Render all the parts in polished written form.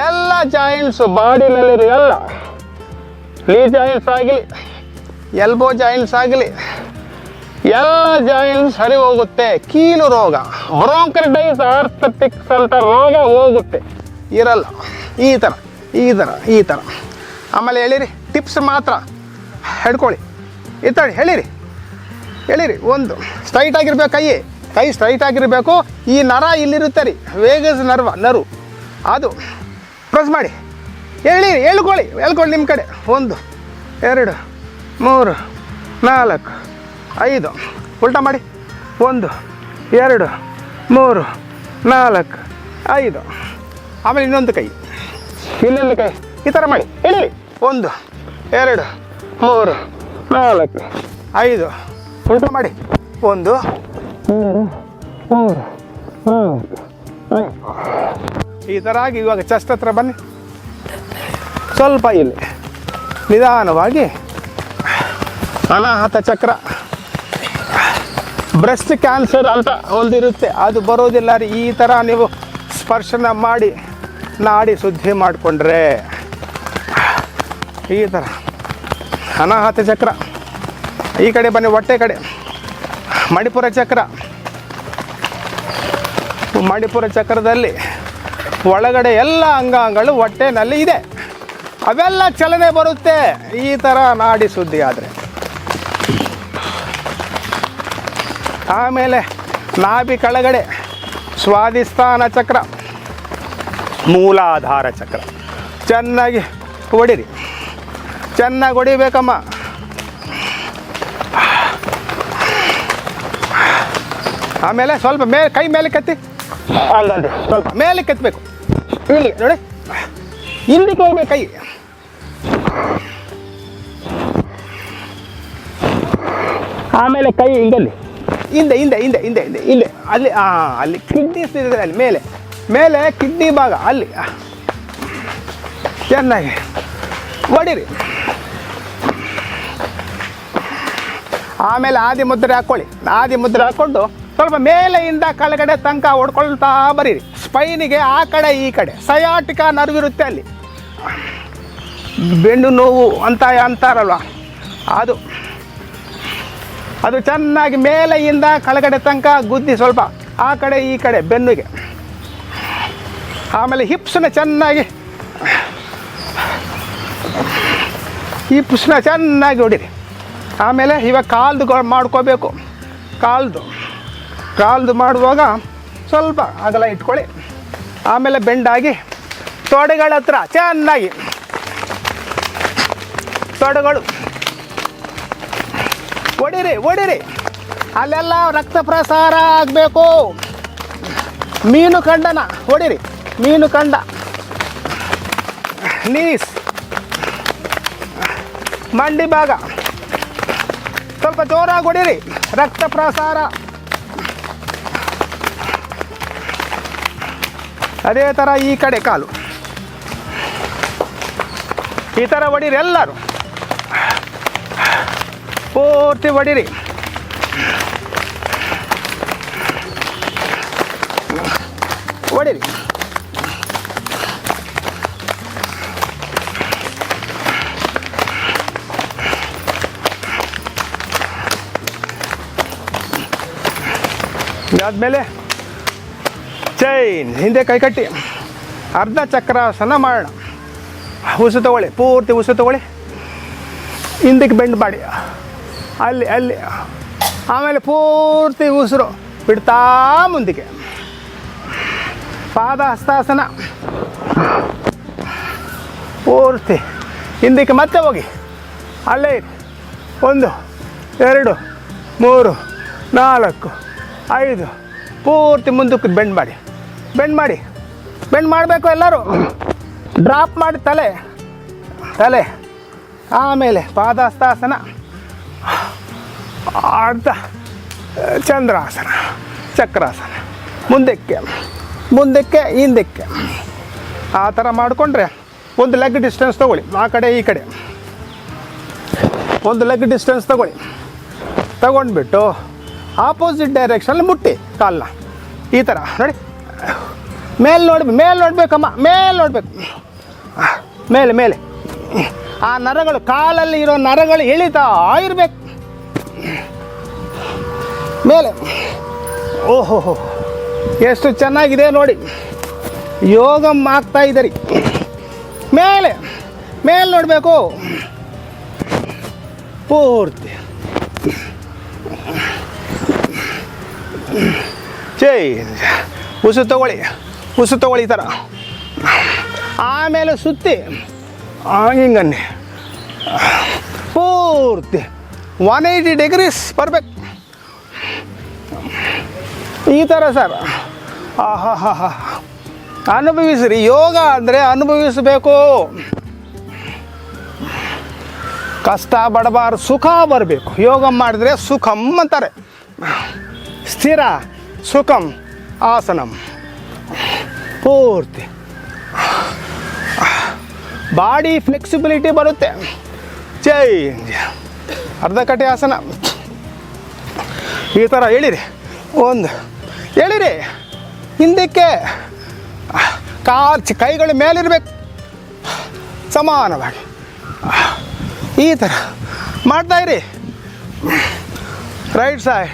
ಎಲ್ಲ ಜಾಯಿಂಟ್ಸು ಬಾಡಿನಲ್ಲಿ ಎಲ್ಲ ನೀ ಜಾಯಿಂಟ್ಸ್ ಆಗಲಿ ಎಲ್ಬೋ ಜಾಯಿಂಟ್ಸ್ ಆಗಲಿ ಎಲ್ಲ ಜಾಯಿಂಟ್ಸ್ ಸರಿ ಹೋಗುತ್ತೆ. ಕೀಲು ರೋಗ ಬ್ರೋಂಕೈಟಿಸ್ ಆರ್ಥ್ರೈಟಿಸ್ ಅಂತ ರೋಗ ಹೋಗುತ್ತೆ, ಇರಲ್ಲ. ಈ ಥರ ಆಮೇಲೆ ಹೇಳಿರಿ ಟಿಪ್ಸ್ ಮಾತ್ರ ಹಿಡ್ಕೊಳ್ಳಿ. ಇತ್ತಾಡಿ ಹೇಳಿರಿ ಒಂದು ಸ್ಟ್ರೈಟ್ ಆಗಿರ್ಬೇಕು, ಕೈ ಸ್ಟ್ರೈಟ್ ಆಗಿರಬೇಕು. ಈ ನರ ಇಲ್ಲಿರುತ್ತೆ ರೀ, ವೇಗಸ್ ನರು ಅದು ಪ್ರೆಸ್ ಮಾಡಿ ಹೇಳ್ಕೊಳ್ಳಿ ನಿಮ್ಮ ಕಡೆ. 1 2 3 4 5 ಉಲ್ಟಾ ಮಾಡಿ. 1 2 3 4 5. ಆಮೇಲೆ ಇನ್ನೊಂದು ಕೈ ಈ ಥರ ಮಾಡಿ ಹೇಳಿರಿ. 1 2 3 4 5 ಉಲ್ಟಾ ಮಾಡಿ. 1 2 3 4 5. ಈ ಥರ ಆಗಿ ಇವಾಗ ಚೆಸ್ಟ್ ಹತ್ರ ಬನ್ನಿ. ಸ್ವಲ್ಪ ಇಲ್ಲಿ ನಿಧಾನವಾಗಿ ಅನಾಹತ ಚಕ್ರ. ಬ್ರೆಸ್ಟ್ ಕ್ಯಾನ್ಸರ್ ಅಂತ ಒಂದಿರುತ್ತೆ, ಅದು ಬರೋದಿಲ್ಲ ರೀ. ಈ ಥರ ನೀವು ಸ್ಪರ್ಶನ ಮಾಡಿ ನಾಡಿ ಶುದ್ಧಿ ಮಾಡಿಕೊಂಡ್ರೆ ಈ ಥರ ಅನಾಹತ ಚಕ್ರ. ಈ ಕಡೆ ಬನ್ನಿ, ಹೊಟ್ಟೆ ಕಡೆ ಮಣಿಪುರ ಚಕ್ರ. ಮಣಿಪುರ ಚಕ್ರದಲ್ಲಿ ಒಳಗಡೆ ಎಲ್ಲ ಅಂಗಾಂಗಗಳು ಹೊಟ್ಟೆನಲ್ಲಿ ಇದೆ, ಅವೆಲ್ಲ ಚಲನೆ ಬರುತ್ತೆ ಈ ಥರ ನಾಡಿ ಶುದ್ಧಿ ಆದರೆ. ಆಮೇಲೆ ನಾಭಿ ಕೆಳಗಡೆ ಸ್ವಾದಿಷ್ಠಾನ ಚಕ್ರ, ಮೂಲಾಧಾರ ಚಕ್ರ. ಚೆನ್ನಾಗಿ ಹೊಡಿರಿ, ಚೆನ್ನಾಗಿ ಹೊಡಿಬೇಕಮ್ಮ. ಆಮೇಲೆ ಸ್ವಲ್ಪ ಕೈ ಮೇಲೆ ಕೆತ್ತಿ, ಅಲ್ಲದೆ ಸ್ವಲ್ಪ ಮೇಲೆ ಕೆತ್ತಬೇಕು. ಇಲ್ಲಿ ನೋಡಿ, ಹಿಂದಕ್ಕೆ ಹೋಗ್ಬೇಕು ಕೈ. ಆಮೇಲೆ ಕೈ ಹಿಂಗಲ್ಲಿ ಹಿಂದೆ ಇಲ್ಲಿ ಅಲ್ಲಿ ಕಿಡ್ನಿ ಇದೆ, ಅಲ್ಲಿ ಮೇಲೆ ಕಿಡ್ನಿ ಭಾಗ ಅಲ್ಲಿ ಚೆನ್ನಾಗಿ ಹೊಡಿರಿ. ಆಮೇಲೆ ಆದಿ ಮುದ್ರೆ ಹಾಕ್ಕೊಂಡು ಸ್ವಲ್ಪ ಮೇಲೆಯಿಂದ ಕೆಳಗಡೆ ತನಕ ಹೊಡ್ಕೊಳ್ತಾ ಬರೀರಿ. ಸ್ಪೈನಿಗೆ ಆ ಕಡೆ ಈ ಕಡೆ ಸಯಾಟಿಕಾ ನರ್ವ್ ಇರುತ್ತೆ, ಅಲ್ಲಿ ಬೆನ್ನು ನೋವು ಅಂತಾರಲ್ವ, ಅದು ಚೆನ್ನಾಗಿ ಮೇಲೆಯಿಂದ ಕೆಳಗಡೆ ತನಕ ಗುದ್ದಿ ಸ್ವಲ್ಪ ಆ ಕಡೆ ಈ ಕಡೆ ಬೆನ್ನಿಗೆ. ಆಮೇಲೆ ಹಿಪ್ಸ್ನ ಚೆನ್ನಾಗಿ ಹೊಡಿರಿ. ಆಮೇಲೆ ಇವಾಗ ಕಾಲ್ದು ಮಾಡ್ಕೋಬೇಕು. ಕಾಲ್ದು ಮಾಡುವಾಗ ಸ್ವಲ್ಪ ಅಗಲ ಇಟ್ಕೊಳ್ಳಿ. ಆಮೇಲೆ ಬೆಂಡಾಗಿ ತೊಡೆಗಳ ಹತ್ರ ಚೆನ್ನಾಗಿ ತೊಡೆಗಳು ಹೊಡಿರಿ. ಅಲ್ಲೆಲ್ಲ ರಕ್ತ ಪ್ರಸಾರ ಆಗಬೇಕು. ಮೀನು ಕಂಡನ ಹೊಡಿರಿ, ಮೀನು ಕಂಡ. ನೀಸ್ ಮಂಡಿ ಭಾಗ ಸ್ವಲ್ಪ ಜೋರಾಗಿ ಹೊಡಿರಿ, ರಕ್ತ ಪ್ರಸಾರ. ಅದೇ ಥರ ಈ ಕಡೆ ಕಾಲು ಈ ಥರ ಹೊಡಿರಿ, ಎಲ್ಲರೂ ಪೂರ್ತಿ ಹೊಡಿರಿ. ಇದಾದ್ಮೇಲೆ ಚೈನ್ ಹಿಂದೆ ಕೈ ಕಟ್ಟಿ ಅರ್ಧ ಚಕ್ರಾಸನ ಮಾಡೋಣ. ಉಸು ತಗೊಳ್ಳಿ, ಪೂರ್ತಿ ಉಸು ತಗೊಳ್ಳಿ, ಹಿಂದಕ್ಕೆ ಬೆಂಡ್ ಮಾಡಿ ಅಲ್ಲಿ. ಆಮೇಲೆ ಪೂರ್ತಿ ಉಸಿರು ಬಿಡ್ತಾ ಮುಂದಕ್ಕೆ. ಪಾದ ಹಸ್ತಾಸನ ಪೂರ್ತಿ ಹಿಂದಕ್ಕೆ ಮತ್ತೆ ಹೋಗಿ ಅಲ್ಲೇ 1 2 3 4 5 ಪೂರ್ತಿ ಮುಂದಕ್ಕೆ ಬೆಂಡ್ ಮಾಡಬೇಕು. ಎಲ್ಲರೂ ಡ್ರಾಪ್ ಮಾಡಿ ತಲೆ. ಆಮೇಲೆ ಪಾದಹಸ್ತಾಸನ, ಅರ್ಧ ಚಂದ್ರಾಸನ, ಚಕ್ರಾಸನ, ಮುಂದಕ್ಕೆ ಹಿಂದಕ್ಕೆ ಆ ಥರ ಮಾಡಿಕೊಂಡ್ರೆ ಒಂದು ಲೆಗ್ ಡಿಸ್ಟೆನ್ಸ್ ತೊಗೊಳ್ಳಿ. ಆ ಕಡೆ ಈ ಕಡೆ ಒಂದು ಲೆಗ್ ಡಿಸ್ಟೆನ್ಸ್ ತಗೊಂಡ್ಬಿಟ್ಟು ಆಪೋಸಿಟ್ ಡೈರೆಕ್ಷನಲ್ಲಿ ಮುಟ್ಟಿ ಕಾಲನ್ನ ಈ ಥರ ನೋಡಿ. ಮೇಲೆ ನೋಡ್ಬೇಕಮ್ಮ, ಮೇಲೆ ನೋಡ್ಬೇಕು, ಮೇಲೆ ಮೇಲೆ. ಆ ನರಗಳು, ಕಾಲಲ್ಲಿ ಇರೋ ನರಗಳು ಎಳಿತಾ ಇರಬೇಕು ಮೇಲೆ. ಓಹೋ, ಎಷ್ಟು ಚೆನ್ನಾಗಿದೆ ನೋಡಿ, ಯೋಗ ಆಗ್ತಾ ಇದ್ದೀರಿ. ಮೇಲೆ ಮೇಲೆ ನೋಡಬೇಕು ಪೂರ್ತಿ. ಉಸು ತಗೊಳ್ಳಿ ಈ ಥರ. ಆಮೇಲೆ ಸುತ್ತಿ ಹಿಂಗನ್ನಿ ಪೂರ್ತಿ 180 ಡಿಗ್ರೀಸ್ ಬರ್ಬೇಕು ಈ ಥರ ಸರ್. ಆಹಾ, ಅನುಭವಿಸ್ರಿ. ಯೋಗ ಅಂದರೆ ಅನುಭವಿಸಬೇಕು. ಕಷ್ಟ ಬಡಬಾರ್ದು, ಸುಖ ಬರಬೇಕು. ಯೋಗ ಮಾಡಿದ್ರೆ ಸುಖಂ ಅಂತಾರೆ. ಸ್ಥಿರ ಸುಖಂ ಆಸನಂ ಪೂರ್ತಿ. ಬಾಡಿ ಫ್ಲೆಕ್ಸಿಬಿಲಿಟಿ ಬರುತ್ತೆ. ಅರ್ಧ ಕಟ್ಟೆ ಆಸನ ಈ ಥರ ಎಳಿರಿ. ಎಳಿರಿ ಹಿಂದಕ್ಕೆ. ಕೈಗಳು ಮೇಲಿರ್ಬೇಕು ಸಮಾನವಾಗಿ. ಈ ಥರ ಮಾಡ್ತಾಯಿರಿ. ರೈಟ್ ಸೈಡ್,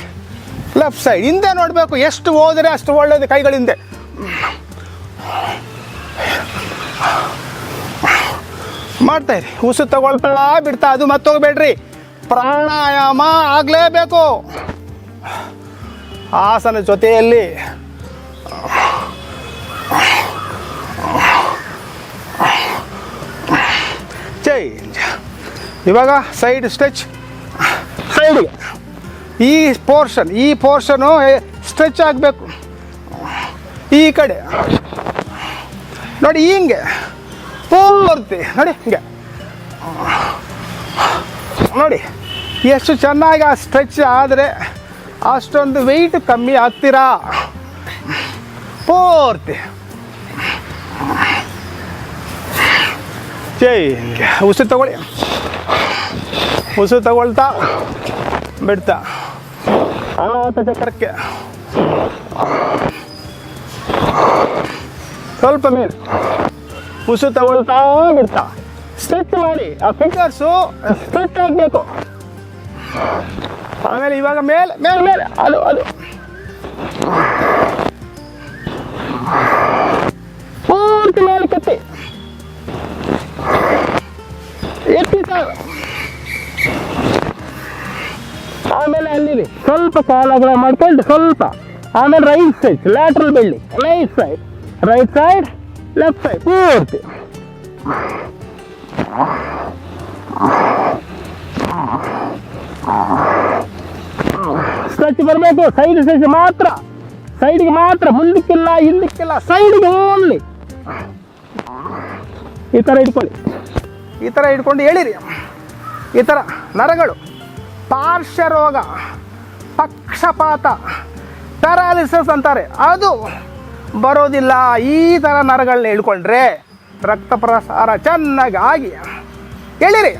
ಲೆಫ್ಟ್ ಸೈಡ್, ಹಿಂದೆ ನೋಡಬೇಕು. ಎಷ್ಟು ಹೋದರೆ ಅಷ್ಟು ಒಳ್ಳೆಯದು. ಕೈಗಳ ಹಿಂದೆ ಮಾಡ್ತಾಯಿರಿ. ಉಸು ತಗೊಳ್ತಾ ಬಿಡ್ತಾ ಅದು ಮತ್ತೋಗ್ಬೇಡ್ರಿ. ಪ್ರಾಣಾಯಾಮ ಆಗಲೇಬೇಕು ಆಸನ ಜೊತೆಯಲ್ಲಿ. ಇವಾಗ ಸೈಡ್ ಸ್ಟ್ರೆಚ್. ಸೈಡಿಗೆ ಈ ಪೋರ್ಷನು ಸ್ಟ್ರೆಚ್ ಆಗಬೇಕು. ಈ ಕಡೆ ನೋಡಿ, ಹಿಂಗೆ ಪೂರ್ತಿ ನೋಡಿ, ಹಿಂಗೆ ನೋಡಿ ಎಷ್ಟು ಚೆನ್ನಾಗಿ ಆ ಸ್ಟ್ರೆಚ್ ಆದರೆ ಅಷ್ಟೊಂದು ವೆಯ್ಟ್ ಕಮ್ಮಿ ಆಗ್ತೀರಾ ಪೂರ್ತಿ. ಉಸು ತಗೊಳ್ಳಿ. ಉಸು ತಗೊಳ್ತಾ ಬಿಡ್ತಾ ಅನಾಥ ಚಕ್ರಕ್ಕೆ ಸ್ವಲ್ಪ ಮೇಲೆ ಉಸು ತಗೊಳ್ತಾ ಬಿಡ್ತಾ ಸ್ಟ್ರೆಚ್ ಮಾಡಿ. ಆ ಫಿಂಗರ್ಸು ಸ್ಟ್ರೆಚ್ ಆಗಬೇಕು. ಆಮೇಲೆ ಇವಾಗ ಮೇಲೆ ಮೇಲೆ ಮೇಲೆ ಅದು ಪೂರ್ತಿ ಮೇಲೆ ಕೆತ್ತಿ ಎತ್ತಿ ಸಾಕು. ಆಮೇಲೆ ಅಲ್ಲಿ ಸ್ವಲ್ಪ ಕಾಲಗಳ ಮಾಡ್ಕೊಂಡು ಸ್ವಲ್ಪ. ಆಮೇಲೆ ರೈಟ್ ಸೈಡ್ ಲ್ಯಾಟ್ರಲ್ ಬೆಳ್ಳಿ. ರೈಟ್ ಸೈಡ್ ಲೆಫ್ಟ್ ಸೈಡ್ ಪೂರ್ತಿ. ಸ್ಟ್ರೆಚ್ ಬರಬೇಕು. ಸೈಡ್ ಸ್ಟ್ರೆಚ್ ಮಾತ್ರ, ಸೈಡ್ಗೆ ಮಾತ್ರ, ಮುಂದಕ್ಕಿಲ್ಲ ಹಿಂದಕ್ಕಿಲ್ಲ, ಸೈಡ್ಗೆ ಓನ್ಲಿ. ಈ ಥರ ಇಟ್ಕೊಳ್ಳಿ. ಈ ಥರ ಇಟ್ಕೊಂಡು ಎಳಿರಿ. ಈ ಥರ ನರಗಳು, ಪಾರ್ಶ್ವರೋಗ, ಪಕ್ಷಪಾತ, ಪ್ಯಾರಾಲಿಸಿಸ್ ಅಂತಾರೆ, ಅದು ಬರೋದಿಲ್ಲ. ಈ ಥರ ನರಗಳನ್ನ ಇಳ್ಕೊಂಡ್ರೆ ರಕ್ತ ಪ್ರಸಾರ ಚೆನ್ನಾಗಿ ಆಗಿ ಎಳಿರಿ.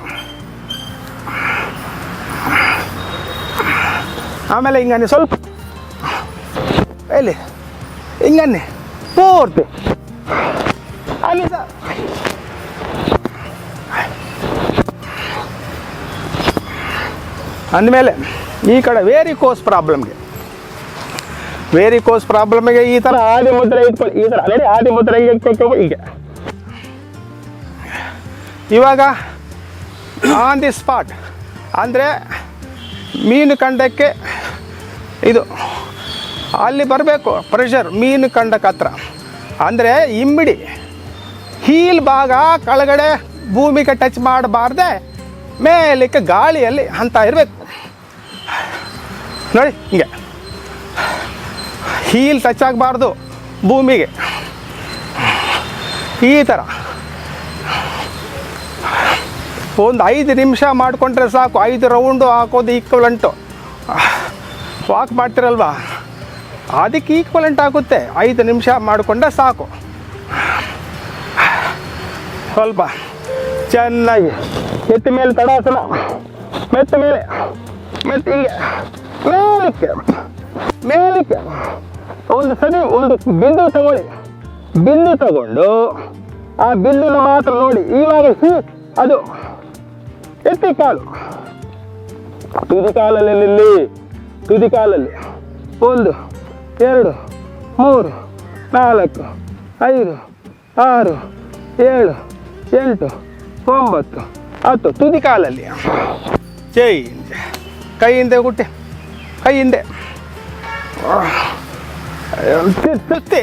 ಆಮೇಲೆ ಹಿಂಗನ್ನಿ ಸ್ವಲ್ಪ ಎಲ್ಲಿ ಹಿಂಗನ್ನಿ ಪೂರ್ತಿ ಅಲ್ಲಿ ಸರ್. ಅಂದಮೇಲೆ ಈ ಕಡೆ ವೇರಿಕೋಸ್ ಪ್ರಾಬ್ಲಮ್ಗೆ ಈ ಥರ ಆದಿ ಮುದ್ರೆ ಇಟ್ಕೊಳ್ಳಿ. ಈ ಥರ ಅಲ್ಲೇ ಆದಿ ಮುದ್ರೆ ಹೀಗೆ. ಇವಾಗ ಆನ್ ದಿ ಸ್ಪಾಟ್ ಅಂದರೆ ಮೀನು ಕಂಡಕ್ಕೆ ಇದು ಅಲ್ಲಿ ಬರಬೇಕು ಪ್ರೆಷರ್. ಮೀನು ಕಂಡಕ್ಕೆ ಹತ್ರ ಅಂದರೆ ಇಮ್ಮಿಡಿ ಹೀಲ್ ಭಾಗ ಕೆಳಗಡೆ ಭೂಮಿಗೆ ಟಚ್ ಮಾಡಬಾರ್ದೆ, ಮೇಲಕ್ಕೆ ಗಾಳಿಯಲ್ಲಿ ಅಂತ ಇರಬೇಕು ನೋಡಿ. ಹಿಂಗೆ ಹೀಲ್ ಟಚ್ ಆಗಬಾರ್ದು ಭೂಮಿಗೆ. ಈ ಥರ ಒಂದು 5 ನಿಮಿಷ ಮಾಡಿಕೊಂಡ್ರೆ ಸಾಕು. 5 ರೌಂಡು ಹಾಕೋದು ಈಕ್ವಲೆಂಟು. ವಾಕ್ ಮಾಡ್ತಿರಲ್ವ, ಅದಕ್ಕೆ ಈಕ್ವಲೆಂಟ್ ಆಗುತ್ತೆ. 5 ನಿಮಿಷ ಮಾಡಿಕೊಂಡ್ರೆ ಸಾಕು. ಸ್ವಲ್ಪ ಚೆನ್ನಾಗಿ ಎತ್ತಿ ಮೇಲೆ ತಡಾಸನ, ಮೆತ್ತ ಮೇಲೆ ಮೆತ್ತ ಹೀಗೆ ಮೇಲಕ್ಕೆ ಒಂದು ಬಿಂದು ತಗೊಳ್ಳಿ. ಬಿಲ್ಲು ತಗೊಂಡು ಆ ಬಿಲ್ಲನ್ನು ಮಾತ್ರ ನೋಡಿ. ಇವಾಗ ಅದು ಎತ್ತಿ ಕಾಲು ತುದಿ ಕಾಲಲ್ಲಿ, ತುದಿ ಕಾಲಲ್ಲಿ 1 2 3 4 5 6 7 8 9 10 ತುದಿ ಕಾಲಲ್ಲಿ. ಚೇಂಜ್. ಕೈ ಹಿಂದೆ ಗುಟ್ಟೆ, ಕೈ ಹಿಂದೆ ಸುತ್ತಿ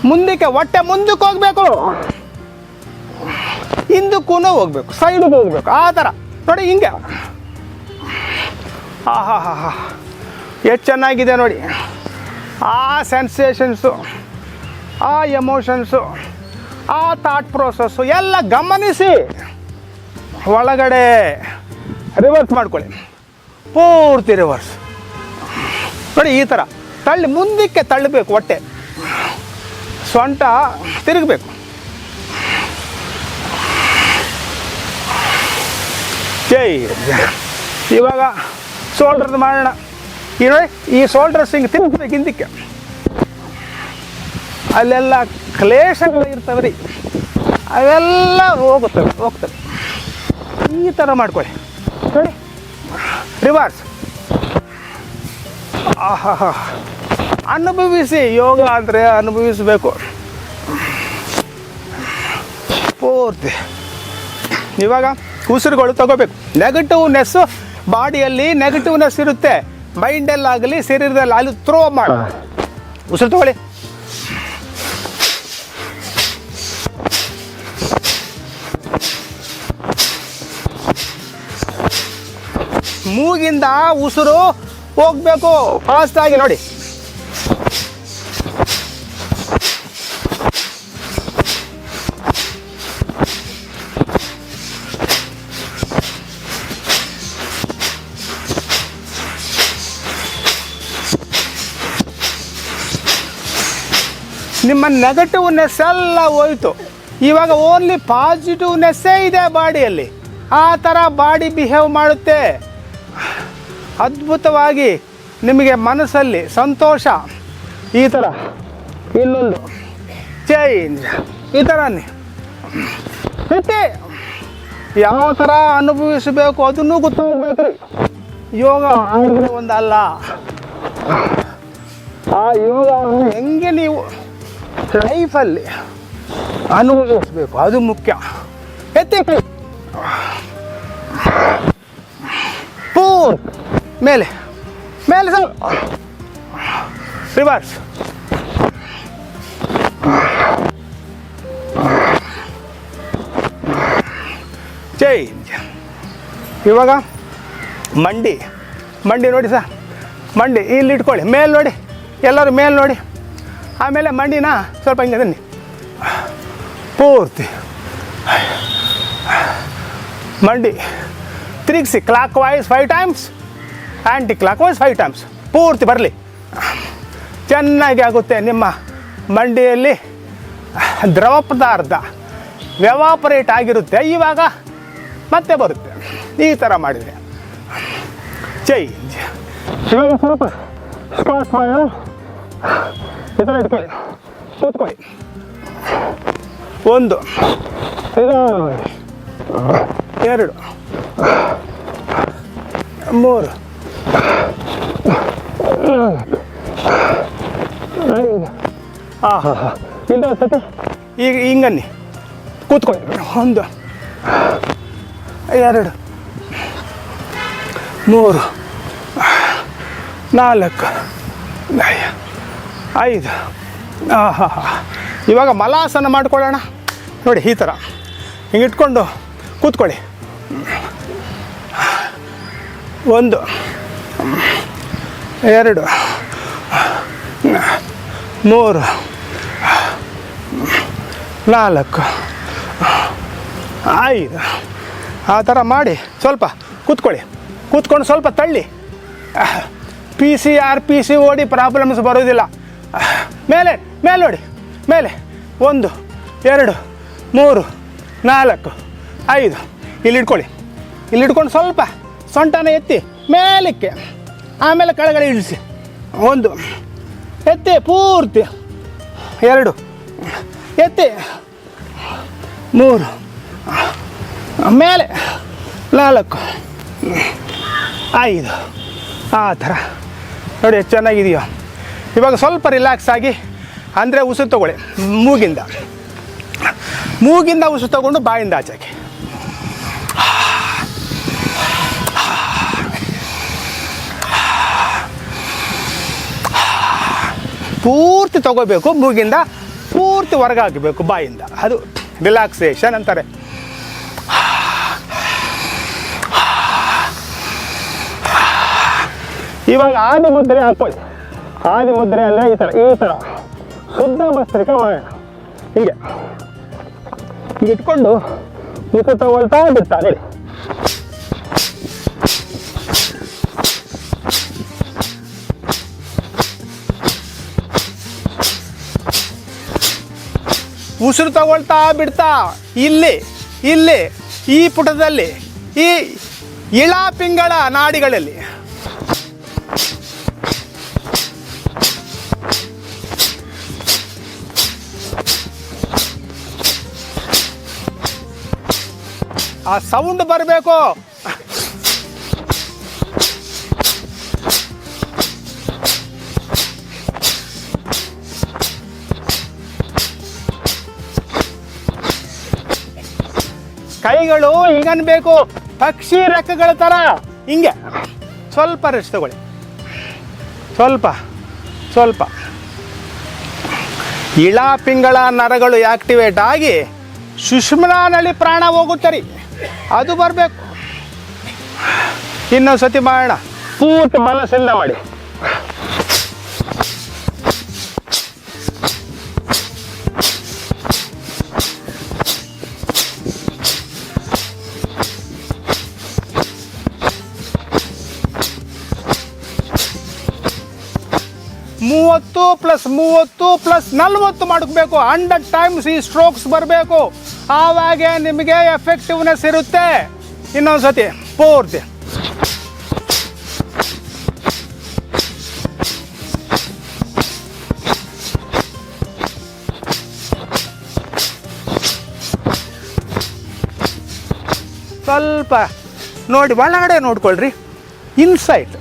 ಮುಂದಕ್ಕೆ, ಹೊಟ್ಟೆ ಮುಂದಕ್ಕೆ ಹೋಗ್ಬೇಕು, ಹಿಂದಕ್ಕೂ ಹೋಗ್ಬೇಕು, ಸೈಡಿಗೆ ಹೋಗ್ಬೇಕು. ಆ ಥರ ನೋಡಿ, ಹಿಂಗೆ. ಹಾ ಎಷ್ಟು ಚೆನ್ನಾಗಿದೆ ನೋಡಿ. ಆ ಸೆನ್ಸೇಷನ್ಸು, ಆ ಎಮೋಷನ್ಸು, ಆ ಥಾಟ್ ಪ್ರೋಸೆಸ್ಸು ಎಲ್ಲ ಗಮನಿಸಿ ಒಳಗಡೆ ರಿವರ್ಸ್ ಮಾಡ್ಕೊಳ್ಳಿ. ಪೂರ್ತಿ ರಿವರ್ಸ್ ನೋಡಿ. ಈ ಥರ ತಳ್ಳಿ ಮುಂದಕ್ಕೆ ತಳ್ಳಬೇಕು. ಹೊಟ್ಟೆ ಸೊಂಟ ತಿರುಗಬೇಕು. ಜೈ. ಇವಾಗ ಶೋಲ್ಡರ್ದು ಮಾಡೋಣ. ಈ ನೋಡಿ, ಈ ಶೋಲ್ಡರ್ಸ್ ಹಿಂಗೆ ತಿರುಗಬೇಕು ಹಿಂದಕ್ಕೆ. ಅಲ್ಲೆಲ್ಲ ಕ್ಲೇಶಗಳು ಇರ್ತವೆ ರೀ, ಅವೆಲ್ಲ ಹೋಗ್ತವೆ. ಈ ಥರ ಮಾಡ್ಕೊಳ್ಳಿ ನೋಡಿ. ರಿವರ್ಸ್. ಆಹಾ, ಅನುಭವಿಸಿ. ಯೋಗ ಅಂದರೆ ಅನುಭವಿಸಬೇಕು ಪೂರ್ತಿ. ಇವಾಗ ಉಸಿರುಗಳು ತಗೋಬೇಕು. ನೆಗೆಟಿವ್ನೆಸ್ಸು ಬಾಡಿಯಲ್ಲಿ ನೆಗೆಟಿವ್ನೆಸ್ ಇರುತ್ತೆ, ಮೈಂಡಲ್ಲಾಗಲಿ ಶರೀರದಲ್ಲಿ ಅಲ್ಲಿ ಥ್ರೋ ಮಾಡಿ. ಉಸಿರು ತಗೊಳ್ಳಿ. ಮೂಗಿಂದ ಉಸಿರು ಹೋಗ್ಬೇಕು ಫಾಸ್ಟಾಗಿ ನೋಡಿ. ನಿಮ್ಮ ನೆಗೆಟಿವ್ನೆಸ್ ಎಲ್ಲ ಹೋಯಿತು. ಇವಾಗ ಓನ್ಲಿ ಪಾಸಿಟಿವ್ನೆಸ್ಸೇ ಇದೆ ಬಾಡಿಯಲ್ಲಿ. ಆ ಥರ ಬಾಡಿ ಬಿಹೇವ್ ಮಾಡುತ್ತೆ. ಅದ್ಭುತವಾಗಿ ನಿಮಗೆ ಮನಸ್ಸಲ್ಲಿ ಸಂತೋಷ. ಈ ಥರ ಇನ್ನೊಂದು ಚೇಂಜ್. ಈ ಥರನೇ ಮತ್ತೆ ಯಾವ ಥರ ಅನುಭವಿಸಬೇಕು ಅದನ್ನೂ ಗೊತ್ತಾಗಬೇಕು ರೀ. ಯೋಗ ಅಂದರೆ ಒಂದಲ್ಲ. ಆ ಯೋಗವನ್ನು ಹೆಂಗೆ ನೀವು ಲೈಫಲ್ಲಿ ಅನುಭವಿಸಬೇಕು ಅದು ಮುಖ್ಯ. ಎತ್ತಿ ಪೂರ್ ಮೇಲೆ ಮೇಲೆ ಸ್ವಲ್ಪ ರಿವರ್ಸ್. ಚೇಂಜ್. ಇವಾಗ ಮಂಡಿ ನೋಡಿ ಸರ್, ಮಂಡಿ ಇಲ್ಲಿ ಇಟ್ಕೊಳ್ಳಿ. ಮೇಲೆ ನೋಡಿ, ಎಲ್ಲರೂ ಮೇಲೆ ನೋಡಿ. ಆಮೇಲೆ ಮಂಡಿನ ಸ್ವಲ್ಪ ಹಿಂಗೆ ಬನ್ನಿ ಪೂರ್ತಿ. ಮಂಡಿ ತಿರುಗಿಸಿ ಕ್ಲಾಕ್ ವೈಸ್ 5 ಟೈಮ್ಸ್, ಆ್ಯಂಟಿ ಕ್ಲಾಕ್ ವೈಸ್ 5 ಟೈಮ್ಸ್. ಪೂರ್ತಿ ಬರಲಿ, ಚೆನ್ನಾಗಿ ಆಗುತ್ತೆ. ನಿಮ್ಮ ಮಂಡಿಯಲ್ಲಿ ದ್ರವ ಪದಾರ್ಥ ವ್ಯವಾಪರೇಟ್ ಆಗಿರುತ್ತೆ. ಇವಾಗ ಮತ್ತೆ ಬರುತ್ತೆ. ಈ ಥರ ಮಾಡಿದರೆ ಚೇಂಜ್. ಇವಾಗ ಸ್ವಲ್ಪ ಸ್ಕ್ವಾಟ್ ಮಾಡೋಣ. ಈ ಥರ ಇಟ್ಕೊಳ್ಳಿ, ಕೂತ್ಕೊಳ್ಳಿ. 1 2 3 5. ಇಲ್ಲ ಸತಿ ಈಗ ಹಿಂಗನ್ನಿ ಕೂತ್ಕೊಳ್ಳಿ. 1 2 3 4 5. ಇವಾಗ ಮಲಾಸನ ಮಾಡ್ಕೊಳ್ಳೋಣ ನೋಡಿ. ಈ ಥರ ಹಿಂಗೆ ಇಟ್ಕೊಂಡು ಕೂತ್ಕೊಳ್ಳಿ. 1 2 3 4 5. ಆ ಥರ ಮಾಡಿ ಸ್ವಲ್ಪ ಕೂತ್ಕೊಳ್ಳಿ. ಕೂತ್ಕೊಂಡು ಸ್ವಲ್ಪ ತಳ್ಳಿ. PCOD ಪ್ರಾಬ್ಲಮ್ಸ್ ಬರೋದಿಲ್ಲ. ಮೇಲೆ ನೋಡಿ, ಮೇಲೆ 1 2 3 4 5. ಇಲ್ಲಿ ಇಟ್ಕೊಳ್ಳಿ. ಇಲ್ಲಿ ಇಟ್ಕೊಂಡು ಸ್ವಲ್ಪ ಸೊಂಟನ ಎತ್ತಿ ಮೇಲಕ್ಕೆ, ಆಮೇಲೆ ಕೆಳಗಡೆ ಇಳಿಸಿ. 1 ಎತ್ತಿ ಪೂರ್ತಿ. 2 ಎತ್ತಿ 3 ಮೇಲೆ 4 5 ಆ ಥರ ನೋಡಿ ಎಷ್ಟು ಚೆನ್ನಾಗಿದೆಯೋ. ಇವಾಗ ಸ್ವಲ್ಪ ರಿಲ್ಯಾಕ್ಸ್ ಆಗಿ ಅಂದರೆ ಉಸಿರು ತಗೊಳ್ಳಿ. ಮೂಗಿಂದ ಉಸಿರು ತಗೊಂಡು ಬಾಯಿಂದ ಆಚೆಗೆ. ಪೂರ್ತಿ ತಗೋಬೇಕು, ಮೂಗಿಂದ ಪೂರ್ತಿ ಹೊರಗೆ ಹಾಕಬೇಕು ಬಾಯಿಂದ. ಅದು ರಿಲ್ಯಾಕ್ಸೇಷನ್ ಅಂತಾರೆ. ಇವಾಗ ಆದಿ ಮುದ್ರೆ ಹಾಕೊಳ್ಳಿ. ಆದಿ ಮುದ್ರೆ ಅಂದರೆ ಈ ಥರ ಶುದ್ಧ ಭಸ್ತ್ರಿಕಾ ಮಾಡೋಣ. ಹೀಗೆ ಇಟ್ಕೊಂಡು ಉಸಿರು ತಗೊಳ್ತಾ ಬಿಡ್ತಾ ಹೇಳಿ. ಉಸಿರು ತಗೊಳ್ತಾ ಬಿಡ್ತಾ ಇಲ್ಲಿ ಈ ಪುಟದಲ್ಲಿ ಈ ಇಳಾಪಿಂಗಳ ನಾಡಿಗಳಲ್ಲಿ ಆ ಸೌಂಡ್ ಬರಬೇಕು. ಕೈಗಳು ಹಿಂಗನ್ಬೇಕು, ಪಕ್ಷಿ ರೆಕ್ಕೆಗಳ ಥರ ಹಿಂಗೆ. ಸ್ವಲ್ಪ ರೆಸ್ಟ್ ತಗೊಳ್ಳಿ, ಸ್ವಲ್ಪ ಇಳಾಪಿಂಗಳ ನರಗಳು ಆಕ್ಟಿವೇಟ್ ಆಗಿ ಸುಷುಮ್ನಾನಲ್ಲಿ ಪ್ರಾಣ ಹೋಗುತ್ತೆ ರೀ, ಅದು ಬರಬೇಕು. ಇನ್ನೊಂದು ಸತಿ ಮಾಡೋಣ, ಪೂರ್ತಿ ಮನಸ್ಸಿಂದ ಮಾಡಿ. ಮೂವತ್ತು ಪ್ಲಸ್ 40 ಮಾಡಬೇಕು. 100 ಟೈಮ್ಸ್ ಈ ಸ್ಟ್ರೋಕ್ಸ್ ಬರಬೇಕು. ಆವಾಗ ನಿಮಗೆ ಎಫೆಕ್ಟಿವ್ನೆಸ್ ಇರುತ್ತೆ. ಇನ್ನೊಂದು ಸತಿ ಪೂರ್ತಿ ಸ್ವಲ್ಪ ನೋಡಿ, ಒಳಗಡೆ ನೋಡ್ಕೊಳ್ರಿ. ಇನ್ಸೈಟ್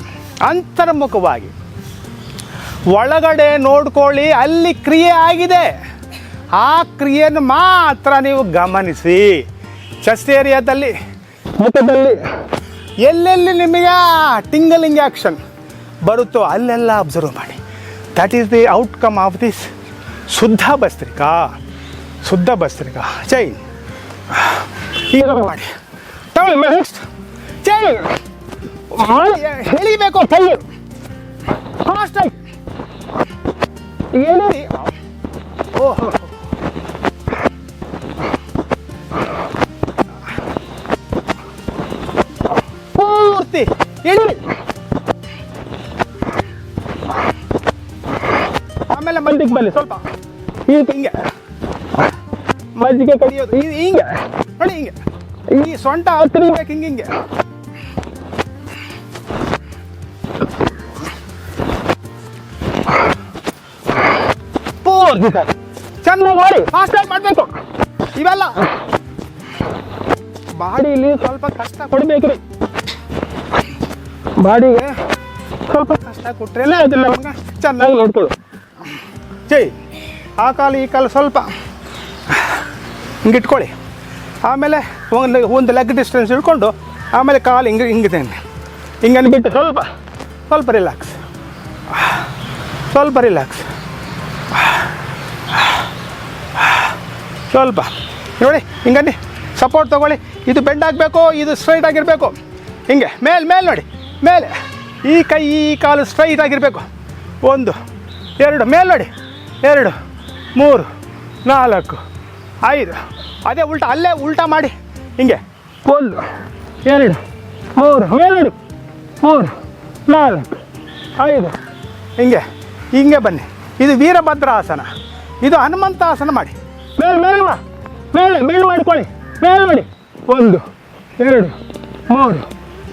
ಅಂತರ್ಮುಖವಾಗಿ ಒಳಗಡೆ ನೋಡ್ಕೊಳ್ಳಿ. ಅಲ್ಲಿ ಕ್ರಿಯೆ ಆಗಿದೆ, ಆ ಕ್ರಿಯೆಯನ್ನು ಮಾತ್ರ ನೀವು ಗಮನಿಸಿ. ಚೆಸ್ಟ್ ಏರಿಯಾದಲ್ಲಿ, ಮುಖದಲ್ಲಿ ಎಲ್ಲೆಲ್ಲಿ ನಿಮಗೆ ಟಿಂಗಲಿಂಗ್ ಆ್ಯಕ್ಷನ್ ಬರುತ್ತೋ ಅಲ್ಲೆಲ್ಲ ಅಬ್ಸರ್ವ್ ಮಾಡಿ. That is the outcome of this shuddha bhastrika. Chain ಈಗ ಮಾಡಿ ತಗೊಳ್ಳಿ. ನೆಕ್ಸ್ಟ್ ಚೈನ್ ಎಳಿಬೇಕು. ಕೈ ಫಾಸ್ಟಾಗಿ ಎಳೀರಿ. ಓಹೋ, ಪೂರ್ತಿ ಎಳೀರಿ. ಆಮೇಲೆ ಮಧ್ಯಕ್ಕೆ ಬನ್ನಿ. ಸ್ವಲ್ಪ ಹಿಂಗೆ ಮಜ್ಜಿಗೆ ಕಡಿಯೋದು ಹಿಂಗೆ ನೋಡಿ. ಹಿಂಗೆ ಈ ಸೊಂಟ ಹತ್ತಿರಬೇಕು. ಹಿಂಗೆ ಚೆನ್ನಾಗಿ ಮಾಡಿ, ಫಾಸ್ಟಾಗಿ ಮಾಡಬೇಕು. ಇವೆಲ್ಲ ಬಾಡಿಲಿ ಸ್ವಲ್ಪ ಕಷ್ಟ ಕೊಡಬೇಕ್ರಿ. ಬಾಡಿಗೆ ಸ್ವಲ್ಪ ಕಷ್ಟ ಕೊಟ್ರೇನೆ ಅದನ್ನ ನಮ್ಗೆ ಚೆನ್ನಾಗಿ ನೋಡ್ಕೊಳ್ಳು. ಆ ಕಾಲು ಈ ಕಾಲು ಸ್ವಲ್ಪ ಹಿಂಗೆ ಇಟ್ಕೊಳ್ಳಿ. ಆಮೇಲೆ ಒಂದು ಲೆಗ್ ಡಿಸ್ಟೆನ್ಸ್ ಇಟ್ಕೊಂಡು ಆಮೇಲೆ ಕಾಲು ಹಿಂಗಿದ್ದೇನೆ. ಹಿಂಗೆ ಅಂದ್ಬಿಟ್ಟು ಸ್ವಲ್ಪ ರಿಲ್ಯಾಕ್ಸ್. ಸ್ವಲ್ಪ ನೋಡಿ, ಹಿಂಗನ್ನಿ ಸಪೋರ್ಟ್ ತೊಗೊಳ್ಳಿ. ಇದು ಬೆಂಡ್ ಆಗಬೇಕು, ಇದು ಸ್ಟ್ರೈಟ್ ಆಗಿರಬೇಕು. ಹಿಂಗೆ ಮೇಲೆ ನೋಡಿ, ಮೇಲೆ ಈ ಕೈ ಈ ಕಾಲು ಸ್ಟ್ರೈಟ್ ಆಗಿರಬೇಕು. 1 2 ಮೇಲೆ ನೋಡಿ, 2 3 4 5. ಅದೇ ಅಲ್ಲೇ ಉಲ್ಟಾ ಮಾಡಿ ಹಿಂಗೆ 1 2 3 ಮೇಲೆ ನೋಡಿ, 3 4 5 ಹಿಂಗೆ ಬನ್ನಿ. ಇದು ವೀರಭದ್ರಾಸನ, ಇದು ಹನುಮಂತಾಸನ ಮಾಡಿ. ಮೇಲೆ ಮಾಡಿಕೊಳ್ಳಿ. ಮೇಲೆ ನೋಡಿ, 1 2 3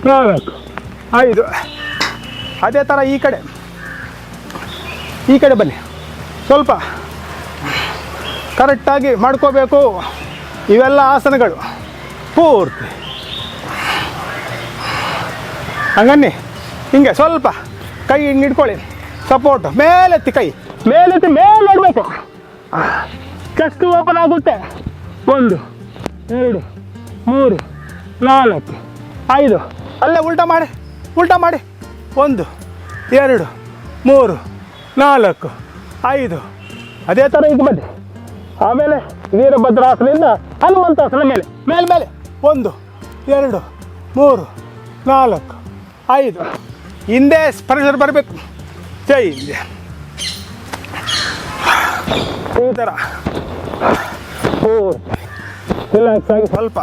4 5. ಅದೇ ಥರ ಈ ಕಡೆ ಬನ್ನಿ. ಸ್ವಲ್ಪ ಕರೆಕ್ಟಾಗಿ ಮಾಡ್ಕೋಬೇಕು. ಇವೆಲ್ಲ ಆಸನಗಳು ಪೂರ್ತಿ ಹಂಗನ್ನಿ. ಹಿಂಗೆ ಸ್ವಲ್ಪ ಕೈ ಹಿಂಗೆ ಇಟ್ಕೊಳ್ಳಿ, ಸಪೋರ್ಟ್ ಮೇಲೆತ್ತಿ, ಕೈ ಮೇಲೆತ್ತಿ ಮೇಲೆ ನೋಡಬೇಕು. ಚೆಸ್ಟ್ ಓಪನ್ ಆಗುತ್ತೆ. 1 2 3 4 5. ಅಲ್ಲೇ ಉಲ್ಟಾ ಮಾಡಿ 1 2 3 4 5. ಅದೇ ಥರ ಇದು ಬನ್ನಿ. ಆಮೇಲೆ ವೀರಭದ್ರಾಸನದಿಂದ ಹನುಮಂತಾಸನ ಮೇಲೆ 1 2 3 4 5. ಹಿಂದೆ ಪ್ರೆಷರ್ ಬರಬೇಕು. ಜೈ ಹಿಂದೆ ಈ ಥರ ರಿಲ್ಯಾಕ್ಸ್ ಆಗಿ ಸ್ವಲ್ಪ